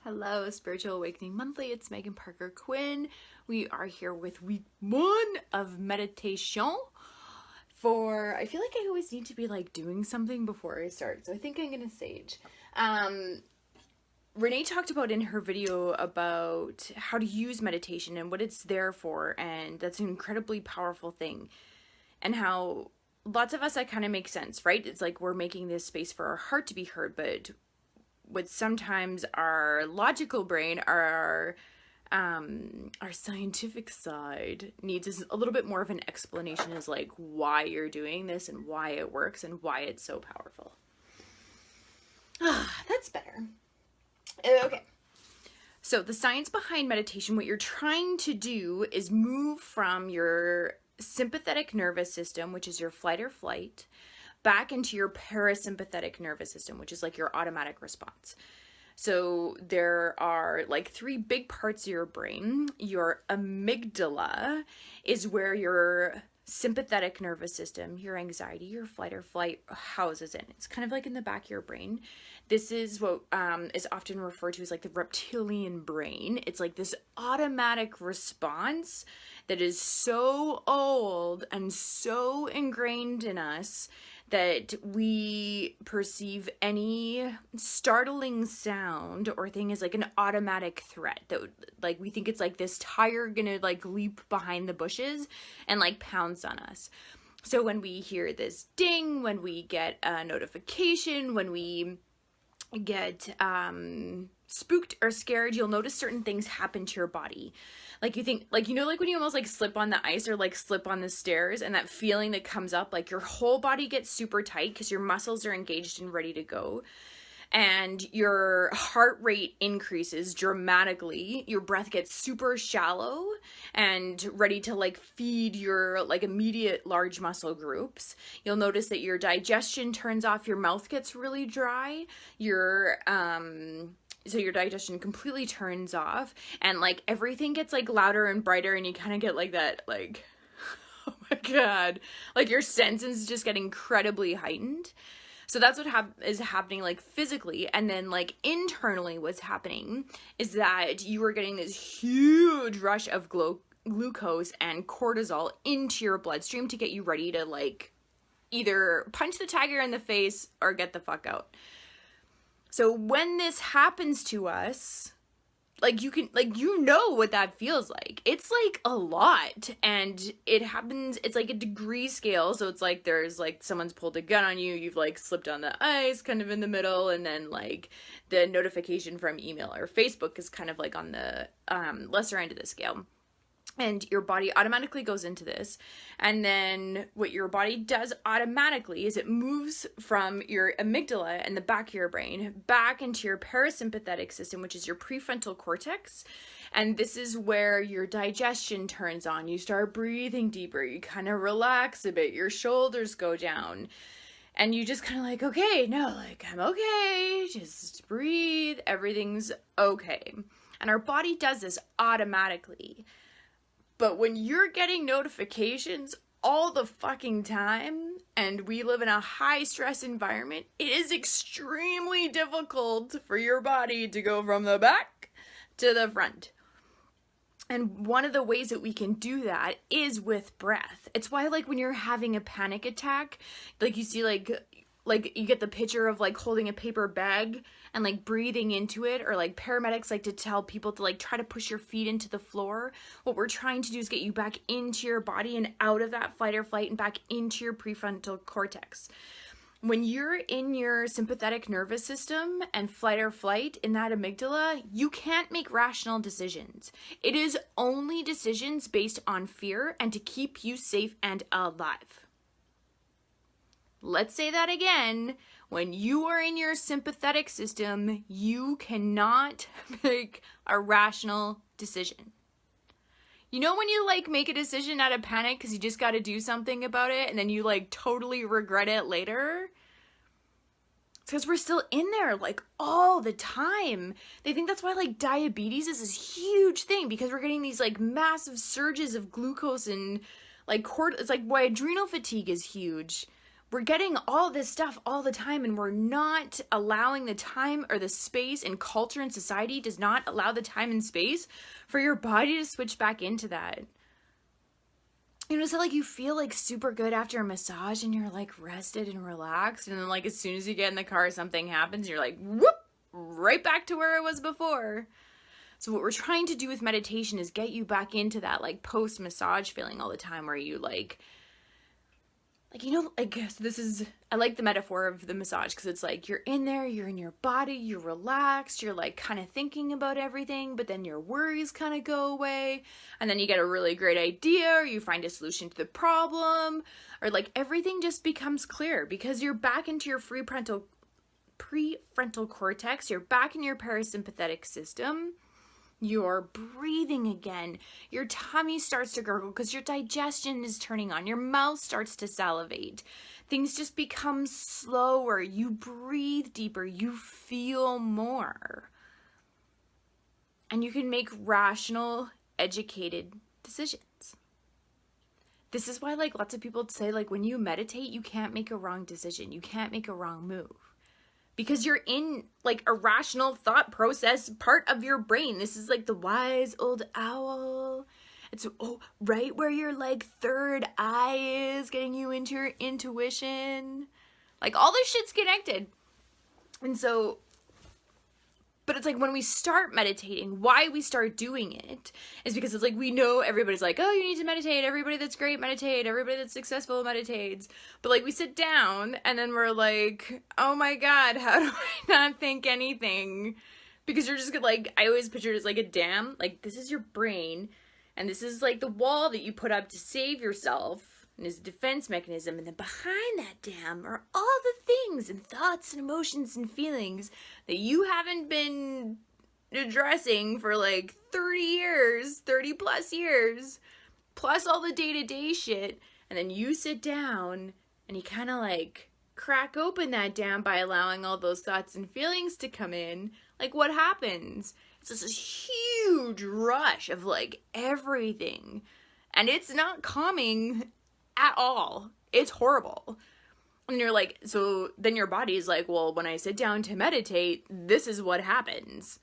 Hello, Spiritual Awakening Monthly. It's Megan Parker Quinn. We are here with week 1 of meditation. I feel like I always need to be doing something before I start, so I think I'm gonna sage. Renee talked about in her video about how to use meditation and what it's there for, and that's an incredibly powerful thing. And how lots of us, that kind of makes sense, right? It's like we're making this space for our heart to be heard, but what sometimes our logical brain, our scientific side needs is a little bit more of an explanation as like why you're doing this and why it works and why it's so powerful. That's better. Okay. So the science behind meditation, what you're trying to do is move from your sympathetic nervous system, which is your fight or flight, back into your parasympathetic nervous system, which is like your automatic response. So there are like 3 big parts of your brain. Your amygdala is where your sympathetic nervous system, your anxiety, your fight or flight houses in. It's kind of like in the back of your brain. This is what is often referred to as like the reptilian brain. It's like this automatic response that is so old and so ingrained in us that we perceive any startling sound or thing as like an automatic threat, that like we think it's like this tiger gonna like leap behind the bushes and like pounce on us. So when we hear this ding, when we get a notification, when we get spooked or scared, you'll notice certain things happen to your body. Like you think, like, you know, like when you almost like slip on the ice or like slip on the stairs, and that feeling that comes up, like your whole body gets super tight because your muscles are engaged and ready to go. And your heart rate increases dramatically. Your breath gets super shallow and ready to like feed your like immediate large muscle groups. You'll notice that your digestion turns off, your mouth gets really dry, so your digestion completely turns off, and like everything gets like louder and brighter, and you kind of get like that, like, oh my God, like your senses just get incredibly heightened. So that's what is happening like physically. And then like internally what's happening is that you are getting this huge rush of glucose and cortisol into your bloodstream to get you ready to like either punch the tiger in the face or get the fuck out. So when this happens to us, like you can, like, you know what that feels like. It's like a lot, and it happens, it's like a degree scale. So it's like there's like someone's pulled a gun on you, you've like slipped on the ice kind of in the middle, and then like the notification from email or Facebook is kind of like on the lesser end of the scale. And your body automatically goes into this. And then what your body does automatically is it moves from your amygdala and the back of your brain back into your parasympathetic system, which is your prefrontal cortex. And this is where your digestion turns on. You start breathing deeper. You kind of relax a bit. Your shoulders go down. And you just kind of like, okay, no, like, I'm okay. Just breathe. Everything's okay. And our body does this automatically. But when you're getting notifications all the fucking time, and we live in a high stress environment, it is extremely difficult for your body to go from the back to the front. And one of the ways that we can do that is with breath. It's why like when you're having a panic attack, like you see like you get the picture of like holding a paper bag and like breathing into it, or like paramedics like to tell people to like try to push your feet into the floor. What we're trying to do is get you back into your body and out of that fight or flight and back into your prefrontal cortex. When you're in your sympathetic nervous system and fight or flight in that amygdala, you can't make rational decisions. It is only decisions based on fear and to keep you safe and alive. Let's say that again. When you are in your sympathetic system, you cannot make a rational decision. You know when you like make a decision out of panic because you just got to do something about it and then you like totally regret it later? It's because we're still in there like all the time. They think that's why like diabetes is this huge thing, because we're getting these like massive surges of glucose and like it's like why adrenal fatigue is huge. we're getting all this stuff all the time, and we're not allowing the time or the space, and culture and society does not allow the time and space for your body to switch back into that. You know, so like you feel like super good after a massage and you're like rested and relaxed, and then like as soon as you get in the car, something happens, you're like, whoop, right back to where it was before. So what we're trying to do with meditation is get you back into that like post-massage feeling all the time, where you like, you know, I guess I like the metaphor of the massage, because it's like you're in there, you're in your body, you're relaxed, you're like kind of thinking about everything, but then your worries kind of go away, and then you get a really great idea, or you find a solution to the problem, or like everything just becomes clear because you're back into your prefrontal cortex, you're back in your parasympathetic system. You're breathing again. Your tummy starts to gurgle because your digestion is turning on. Your mouth starts to salivate. Things just become slower. You breathe deeper. You feel more. And you can make rational, educated decisions. This is why like lots of people say like when you meditate, you can't make a wrong decision. You can't make a wrong move. Because you're in like a rational thought process part of your brain. This is like the wise old owl. It's right where your like third eye is, getting you into your intuition. Like all this shit's connected. And so, but it's like when we start meditating, why we start doing it is because it's like we know everybody's like, oh, you need to meditate. Everybody that's great meditate. Everybody that's successful meditates. But like we sit down and then we're like, oh my God, how do I not think anything? Because you're just like, I always picture it as like a dam. Like this is your brain, and this is like the wall that you put up to save yourself. And is a defense mechanism, and then behind that dam are all the things and thoughts and emotions and feelings that you haven't been addressing for like 30 plus years, plus all the day-to-day shit. And then you sit down and you kind of like crack open that dam by allowing all those thoughts and feelings to come in. Like what happens? It's just this huge rush of like everything, and it's not calming at all. It's horrible. And you're like, so then your body is like, well, when I sit down to meditate, this is what happens.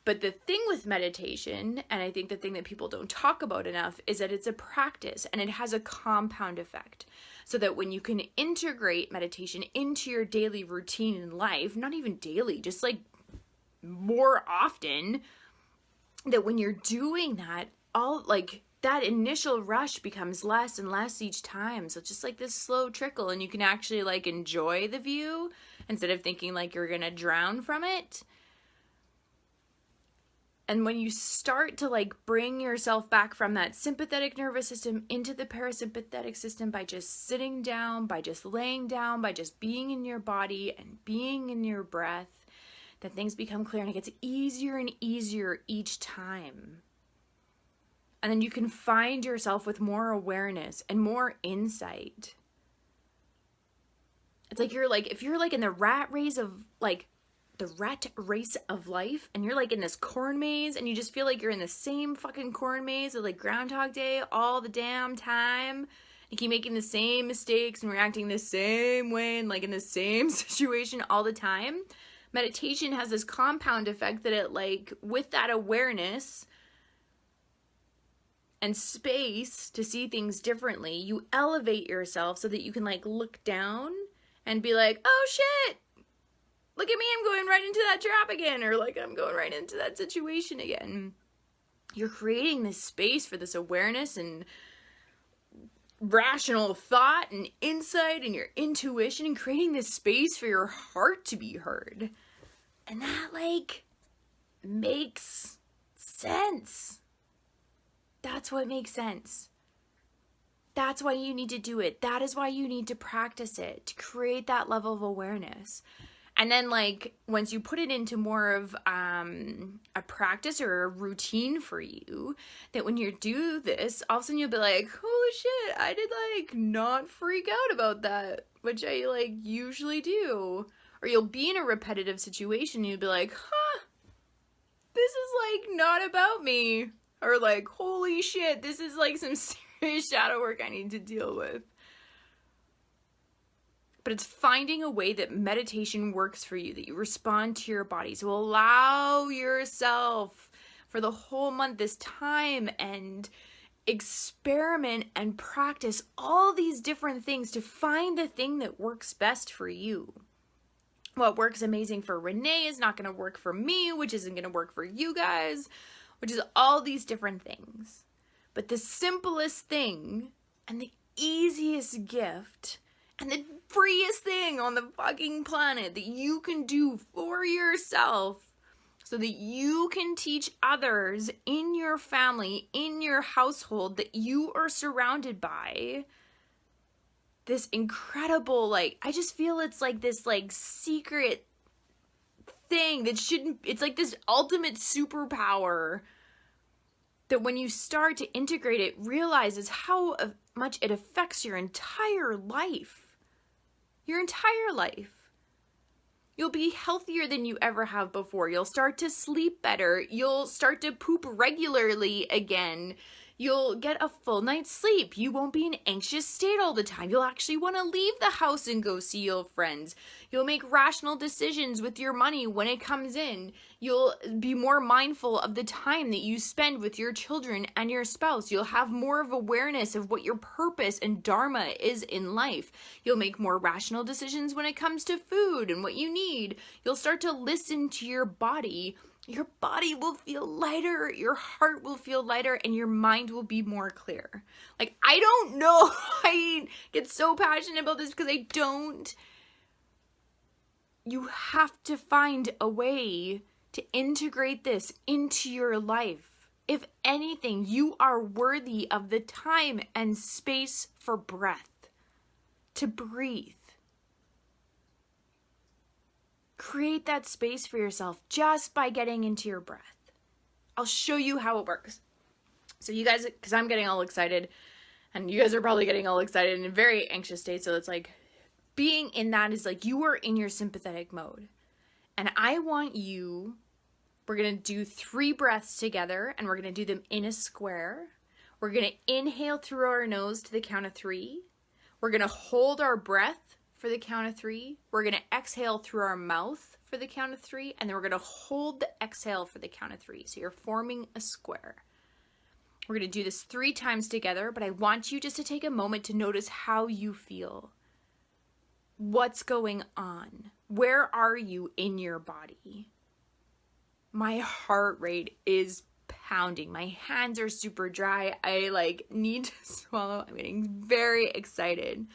But the thing with meditation, and I think the thing that people don't talk about enough, is that it's a practice and it has a compound effect. So that when you can integrate meditation into your daily routine in life, not even daily, just like more often, that when you're doing that, all like that initial rush becomes less and less each time. So it's just like this slow trickle, and you can actually like enjoy the view instead of thinking like you're gonna drown from it. And when you start to like bring yourself back from that sympathetic nervous system into the parasympathetic system by just sitting down, by just laying down, by just being in your body and being in your breath, then things become clear, and it gets easier and easier each time. And then you can find yourself with more awareness and more insight. It's like if you're like in the rat race of life, and you're like in this corn maze, and you just feel like you're in the same fucking corn maze of like Groundhog Day all the damn time. You keep making the same mistakes and reacting the same way and like in the same situation all the time. Meditation has this compound effect that it like, with that awareness and space to see things differently, you elevate yourself so that you can like look down and be like, oh shit, look at me, I'm going right into that trap again, or like I'm going right into that situation again. You're creating this space for this awareness and rational thought and insight and your intuition, and creating this space for your heart to be heard. And that like makes sense. That's what makes sense. That's why you need to do it. That is why you need to practice it, to create that level of awareness. And then like once you put it into more of a practice or a routine for you, that when you do this, all of a sudden you'll be like, holy shit, I did like not freak out about that, which I like usually do. Or you'll be in a repetitive situation and you'll be like, this is like not about me. Or like, holy shit, this is like some serious shadow work I need to deal with. But it's finding a way that meditation works for you, that you respond to your body. So allow yourself for the whole month this time and experiment and practice all these different things to find the thing that works best for you. What works amazing for Renee is not going to work for me, which isn't going to work for you guys, which is all these different things. But the simplest thing and the easiest gift and the freest thing on the fucking planet that you can do for yourself so that you can teach others in your family, in your household that you are surrounded by this incredible, like, I just feel it's like this like secret thing that shouldn't, it's like this ultimate superpower that when you start to integrate it, realizes how much it affects your entire life. Your entire life. You'll be healthier than you ever have before. You'll start to sleep better. You'll start to poop regularly again. You'll get a full night's sleep. You won't be in an anxious state all the time. You'll actually want to leave the house and go see your friends. You'll make rational decisions with your money when it comes in. You'll be more mindful of the time that you spend with your children and your spouse. You'll have more of awareness of what your purpose and dharma is in life. You'll make more rational decisions when it comes to food and what you need. You'll start to listen to your body. Your body will feel lighter, your heart will feel lighter, and your mind will be more clear. Like, I don't know, I get so passionate about this because I don't. You have to find a way to integrate this into your life. If anything, you are worthy of the time and space for breath, to breathe. Create that space for yourself just by getting into your breath. I'll show you how it works. So you guys, because I'm getting all excited, and you guys are probably getting all excited in a very anxious state, so it's like, being in that is like you are in your sympathetic mode. And I want you, we're going to do 3 breaths together, and we're going to do them in a square. We're going to inhale through our nose to the count of 3. We're going to hold our breath for the count of 3. We're going to exhale through our mouth for the count of 3. And then we're going to hold the exhale for the count of 3. So you're forming a square. We're going to do this 3 times together, but I want you just to take a moment to notice how you feel. What's going on? Where are you in your body? My heart rate is pounding. My hands are super dry. I like need to swallow. I'm getting very excited.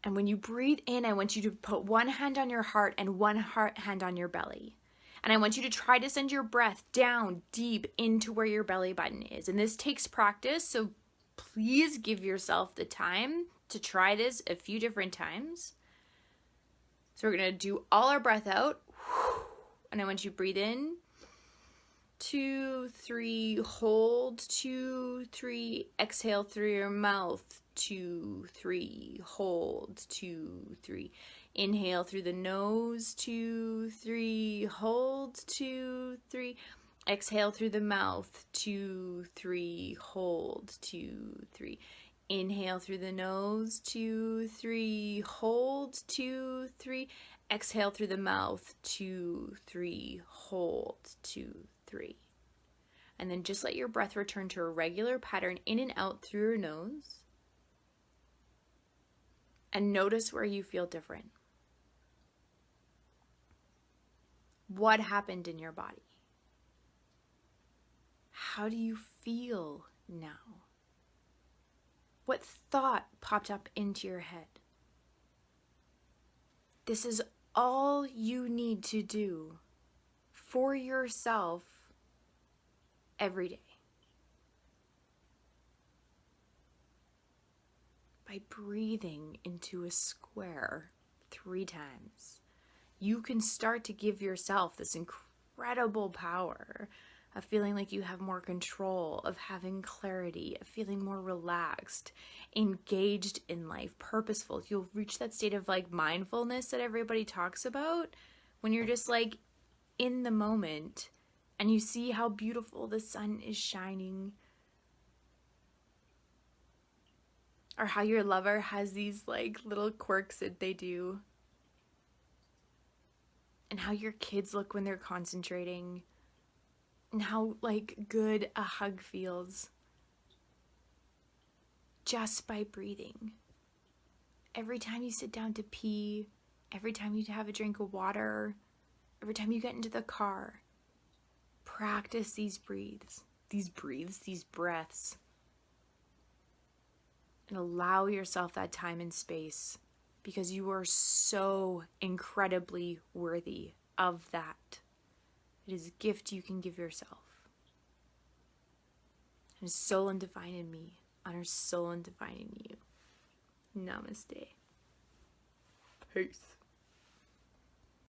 And when you breathe in, I want you to put one hand on your heart and one hand on your belly. And I want you to try to send your breath down deep into where your belly button is. And this takes practice, so please give yourself the time to try this a few different times. So we're going to do all our breath out. And I want you to breathe in. 2, 3, hold. 2, 3, exhale through your mouth. 2, 3, hold. 2, 3, inhale through the nose. 2, 3, hold. 2, 3, exhale through the mouth. 2, 3, hold. 2, 3, inhale through the nose. 2, 3, hold. 2, 3, exhale through the mouth. 2, 3, hold. 2, 3. And then just let your breath return to a regular pattern in and out through your nose. And notice where you feel different. What happened in your body? How do you feel now? What thought popped up into your head? This is all you need to do for yourself every day. By breathing into a square 3 times, you can start to give yourself this incredible power of feeling like you have more control, of having clarity, of feeling more relaxed, engaged in life, purposeful. You'll reach that state of like mindfulness that everybody talks about when you're just like in the moment and you see how beautiful the sun is shining. Or how your lover has these like little quirks that they do. And how your kids look when they're concentrating. And how like good a hug feels. Just by breathing. Every time you sit down to pee, every time you have a drink of water, every time you get into the car, practice these breaths, these breaths. And allow yourself that time and space because you are so incredibly worthy of that. It is a gift you can give yourself. And soul and divine in me honors soul and divine in you. Namaste. Peace.